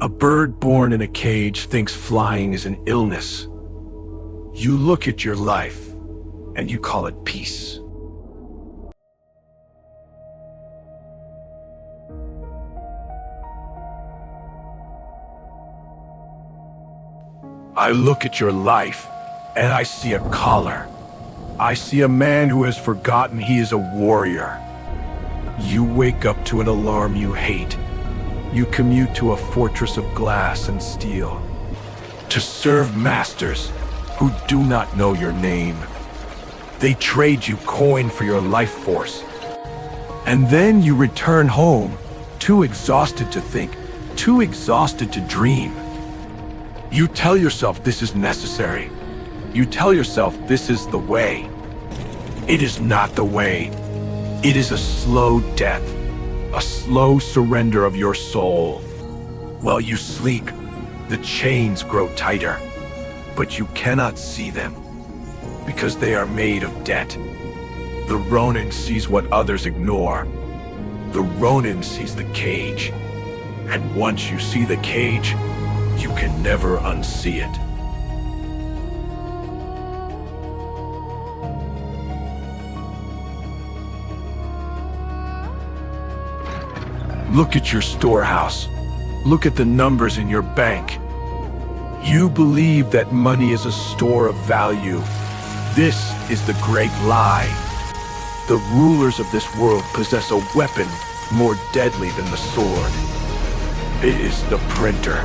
A bird born in a cage thinks flying is an illness. You look at your life and you call it peace. I look at your life and I see a collar. I see a man who has forgotten he is a warrior. You wake up to an alarm you hate. You commute to a fortress of glass and steel to serve masters who do not know your name. They trade you coin for your life force. And then you return home, too exhausted to think, too exhausted to dream. You tell yourself this is necessary. You tell yourself this is the way. It is not the way. It is a slow death, a slow surrender of your soul. While you sleep, the chains grow tighter, but you cannot see them because they are made of debt. The Ronin sees what others ignore. The Ronin sees the cage, and once you see the cage, you can never unsee it. Look at your storehouse. Look at the numbers in your bank. You believe that money is a store of value. This is the great lie. The rulers of this world possess a weapon more deadly than the sword. It is the printer.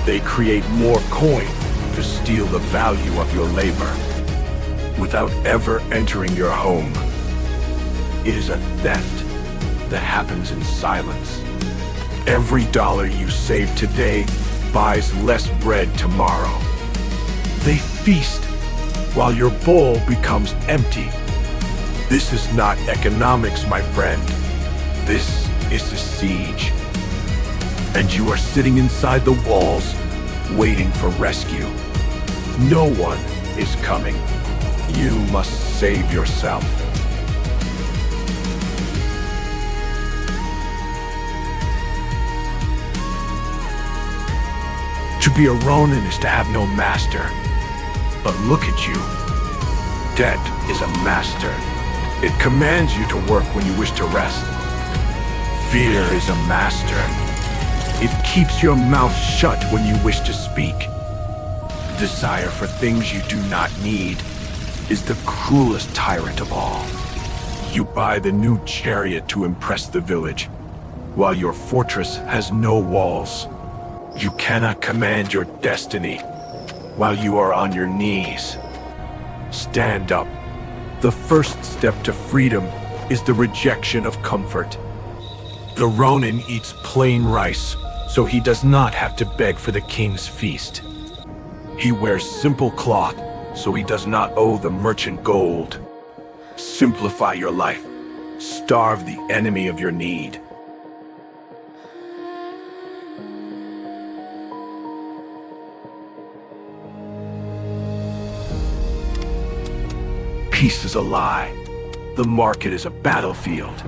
They create more coin to steal the value of your labor without ever entering your home. It is a theft that happens in silence. Every dollar you save today buys less bread tomorrow. They feast while your bowl becomes empty. This is not economics, my friend. This is a siege. And you are sitting inside the walls, waiting for rescue. No one is coming. You must save yourself. To be a Ronin is to have no master. But look at you. Debt is a master. It commands you to work when you wish to rest. Fear is a master. It keeps your mouth shut when you wish to speak. Desire for things you do not need is the cruelest tyrant of all. You buy the new chariot to impress the village, while your fortress has no walls. You cannot command your destiny while you are on your knees. Stand up. The first step to freedom is the rejection of comfort. The Ronin eats plain rice, so he does not have to beg for the king's feast. He wears simple cloth, so he does not owe the merchant gold. Simplify your life. Starve the enemy of your need. Peace is a lie. The market is a battlefield.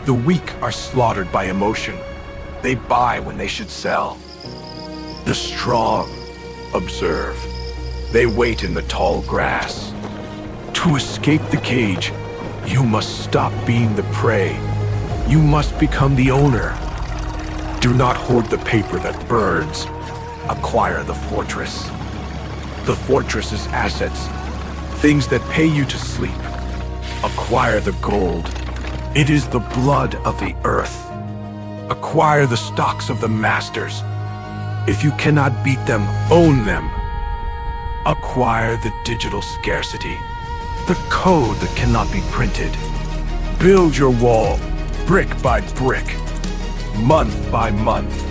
The weak are slaughtered by emotion. They buy when they should sell. The strong observe. They wait in the tall grass. To escape the cage, you must stop being the prey. You must become the owner. Do not hoard the paper that burns. Acquire the fortress. The fortress's assets, things that pay you to sleep. Acquire the gold. It is the blood of the earth. Acquire the stocks of the masters. If you cannot beat them, own them. Acquire the digital scarcity, the code that cannot be printed. Build your wall, brick by brick, month by month.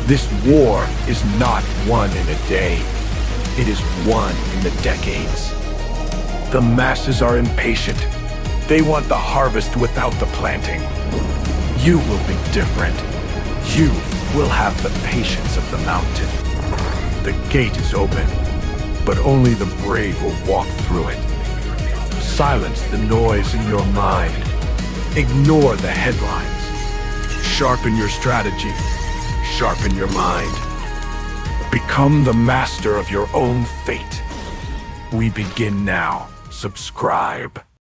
This war is not won in a day. It is won in the decades. The masses are impatient. They want the harvest without the planting. You will be different. You will have the patience of the mountain. The gate is open, but only the brave will walk through it. Silence the noise in your mind. Ignore the headlines. Sharpen your strategy. Sharpen your mind. Become the master of your own fate. We begin now. Subscribe.